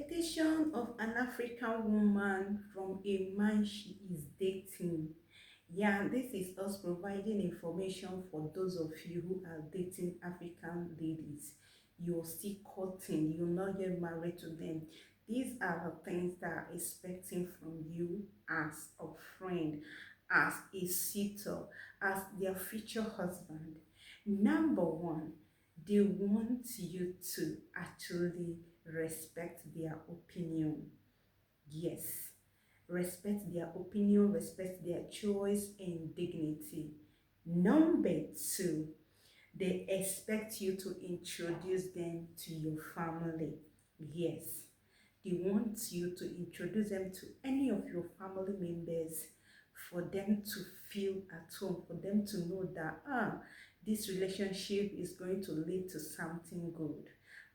Expectation of an African woman from a man she is dating. Yeah, this is us providing information for those of you who are dating African ladies. You're still courting, you're not yet married to them. These are the things that are expecting from you as a friend, as a suitor, as their future husband. Number one, they want you to actually respect their opinion. Yes, respect their opinion, respect their choice and dignity. Number two, they expect you to introduce them to your family. Yes, they want you to introduce them to any of your family members for them to feel at home, for them to know that this relationship is going to lead to something good.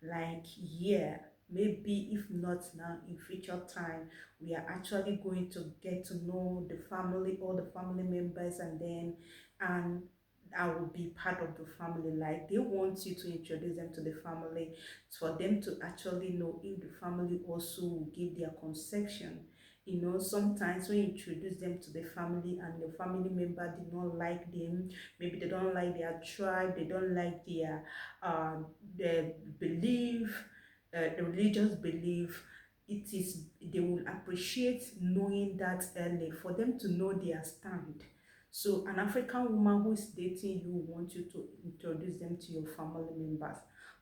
Like, yeah, maybe if not now, in future time, we are actually going to get to know the family, all the family members, and I will be part of the family. Like, they want you to introduce them to the family for them to actually know if the family also will give their conception. Sometimes when you introduce them to the family and the family member did not like them, maybe they don't like their tribe, they don't like their belief, the religious belief. It is they will appreciate knowing that early for them to know their stand. So an African woman who is dating you want you to introduce them to your family members,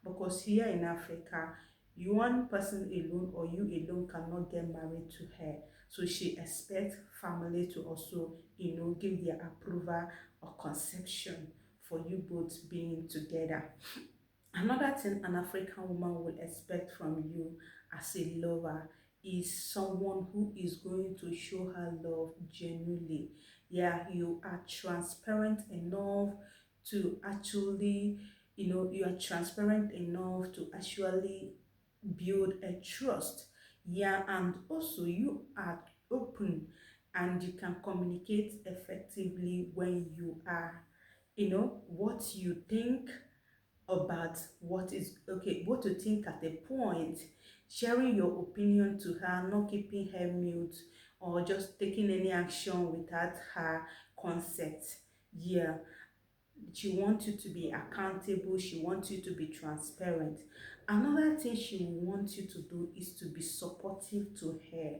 because here in Africa, you one person alone or you alone cannot get married to her. So she expects family to also, give their approval or conception for you both being together. Another thing an African woman will expect from you as a lover is someone who is going to show her love genuinely. Yeah, you are transparent enough to actually, you are transparent enough to actually build a trust. Yeah, and also you are open and you can communicate effectively when you are, what you think about what is okay, what to think at a point, sharing your opinion to her, not keeping her mute or just taking any action without her consent. Yeah, she wants you to be accountable, she wants you to be transparent. Another thing she will want you to do is to be supportive to her.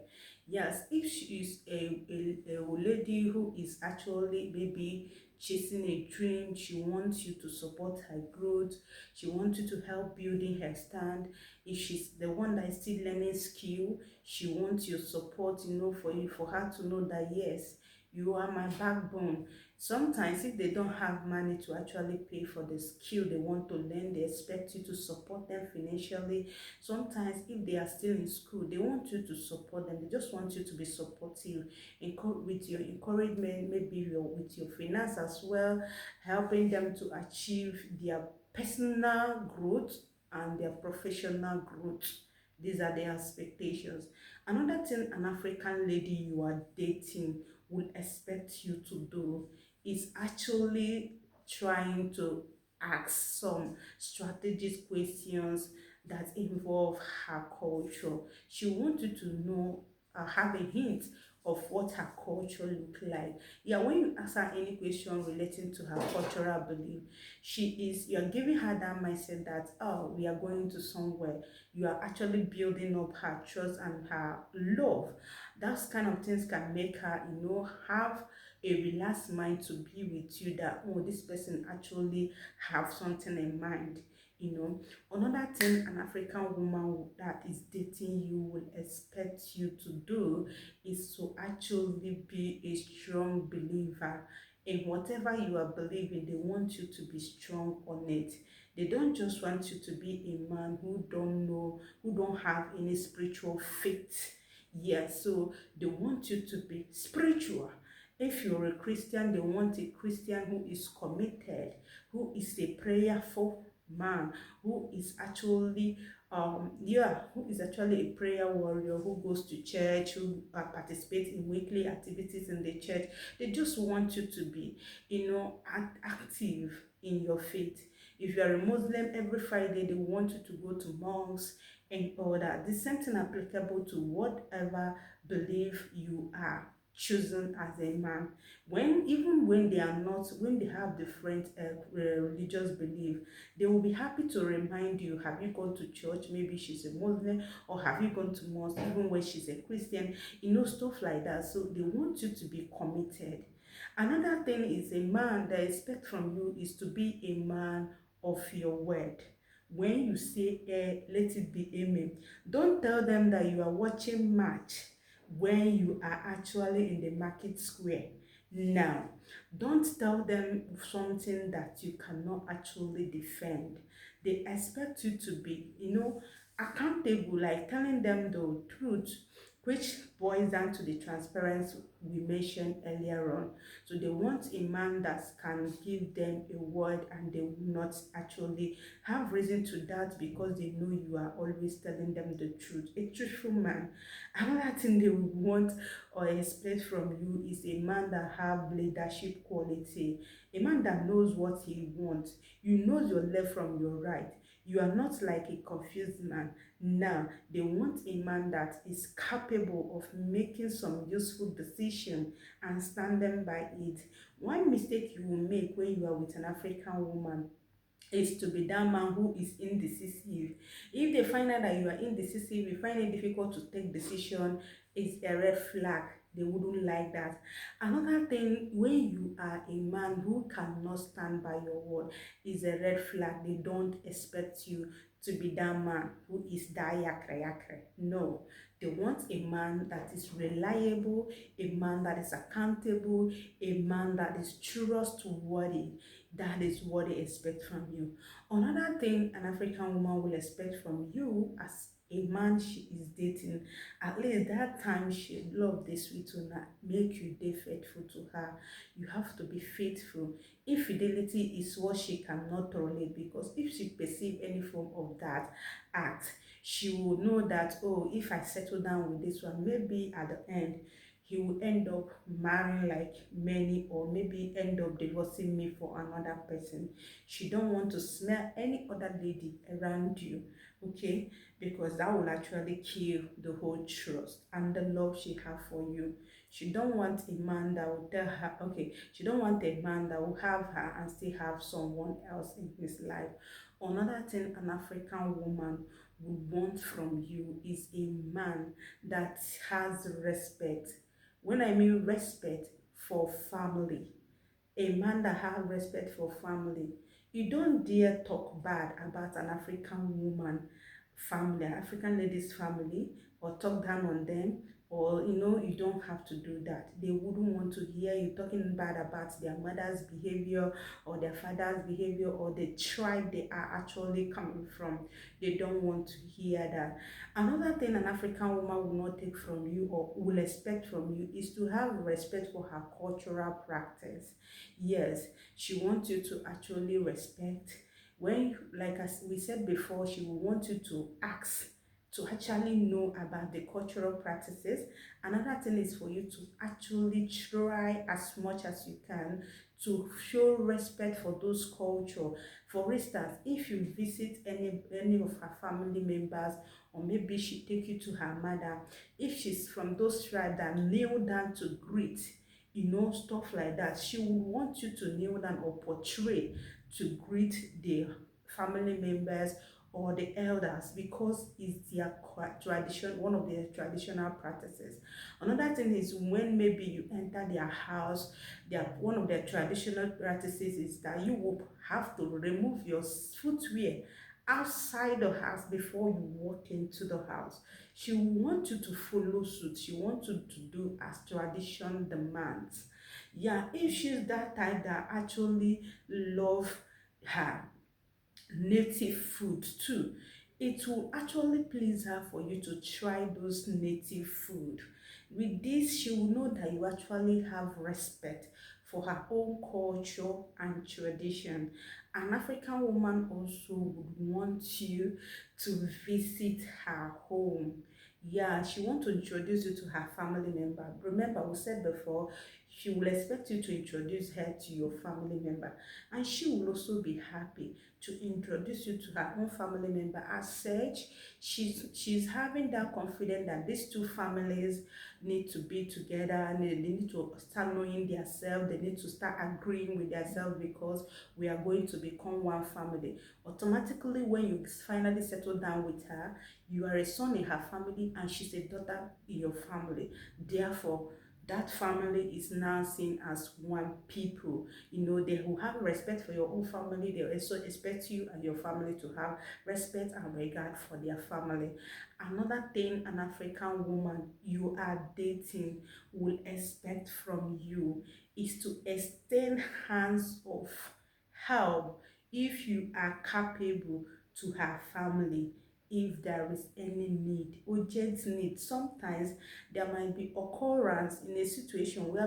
Yes, if she is a lady who is actually maybe chasing a dream, she wants you to support her growth, she wants you to help building her stand. If she's the one that is still learning skill, she wants your support, for her to know that yes, you are my backbone. Sometimes, if they don't have money to actually pay for the skill they want to learn, they expect you to support them financially. Sometimes, if they are still in school, they want you to support them. They just want you to be supportive with your encouragement, maybe with your finance as well, helping them to achieve their personal growth and their professional growth. These are their expectations. Another thing an African lady you are dating will expect you to do is actually trying to ask some strategic questions that involve her culture. She wants you to know, have a hint of what her culture look like. Yeah, when you ask her any question relating to her cultural belief, you're giving her that mindset that, oh, we are going to somewhere. You are actually building up her trust and her love. That kind of things can make her, have a relaxed mind to be with you, that oh, this person actually have something in mind. Another thing an African woman that is dating you will expect you to do is to actually be a strong believer in whatever you are believing. They want you to be strong on it. They don't just want you to be a man who don't know, who don't have any spiritual faith. Yes, so they want you to be spiritual. If you're a Christian, they want a Christian who is committed, who is a prayerful man, who is actually who is actually a prayer warrior, who goes to church, who participates in weekly activities in the church. They just want you to be, active in your faith. If you are a Muslim, every Friday they want you to go to mosque, and all that. The same thing applicable to whatever belief you are chosen as a man. When even when they are not, when they have different religious belief, they will be happy to remind you, have you gone to church? Maybe she's a Muslim, or have you gone to mosque even when she's a Christian, stuff like that. So they want you to be committed. Another thing is, a man that expect from you is to be a man of your word. When you say A, let it be amen. Don't tell them that you are watching match when you are actually in the market square. Now, don't tell them something that you cannot actually defend. They expect you to be, accountable, like telling them the truth, which boils down to the transparency we mentioned earlier on. So they want a man that can give them a word, and they will not actually have reason to doubt because they know you are always telling them the truth. A truthful man. Another thing they will want or expect from you is a man that have leadership quality, a man that knows what he wants. You know your left from your right. You are not like a confused man. Now, they want a man that is capable of making some useful decision and standing by it. One mistake you will make when you are with an African woman is to be that man who is indecisive. If they find out that you are indecisive, you find it difficult to take decision, it's a red flag. They wouldn't like that. Another thing, when you are a man who cannot stand by your word, is a red flag. They don't expect you to be that man who is that yakre yakre. No, they want a man that is reliable, a man that is accountable, a man that is trustworthy. That is what they expect from you. Another thing an African woman will expect from you as a man she is dating, at least that time she love this with you, make you dey faithful to her. You have to be faithful. Infidelity is what she cannot tolerate, because if she perceive any form of that act, she will know that, oh, if I settle down with this one, maybe at the end he will end up marrying like many, or maybe end up divorcing me for another person. She don't want to smell any other lady around you, okay? Because that will actually kill the whole trust and the love she have for you. She don't want a man that will tell her, okay, she don't want a man that will have her and still have someone else in his life. Another thing an African woman would want from you is a man that has respect. When I mean respect for family, a man that has respect for family. You don't dare talk bad about an African woman family, an African lady's family, or talk down on them, or you don't have to do that. They wouldn't want to hear you talking bad about their mother's behavior or their father's behavior or the tribe they are actually coming from. They don't want to hear that. Another thing an African woman will not take from you or will expect from you is to have respect for her cultural practice. Yes, she wants you to actually respect. When, like as we said before, she will want you to ask, to actually know about the cultural practices. Another thing is for you to actually try as much as you can to show respect for those culture. For instance, if you visit any of her family members, or maybe she take you to her mother, if she's from those tribes that kneel down to greet, stuff like that, she will want you to kneel down or portray to greet the family members or the elders, because it's their tradition, one of their traditional practices. Another thing is, when maybe you enter their house, one of their traditional practices is that you will have to remove your footwear outside the house before you walk into the house. She will want you to follow suit. She wants you to do as tradition demands. Yeah, if she's that type that actually love her native food too, it will actually please her for you to try those native food. With this, she will know that you actually have respect for her own culture and tradition. An African woman also would want you to visit her home. Yeah, she wants to introduce you to her family member. Remember, we said before, She will expect you to introduce her to your family member, and she will also be happy to introduce you to her own family member. As such, she's having that confidence that these two families need to be together, and they need to start knowing themselves, they need to start agreeing with themselves, because we are going to become one family. Automatically, when you finally settle down with her, you are a son in her family and she's a daughter in your family. Therefore, that family is now seen as one people. You know, they will have respect for your own family. They also expect you and your family to have respect and regard for their family. Another thing an African woman you are dating will expect from you is to extend hands of help if you are capable to her family. If there is any need, urgent need, sometimes there might be occurrence in a situation where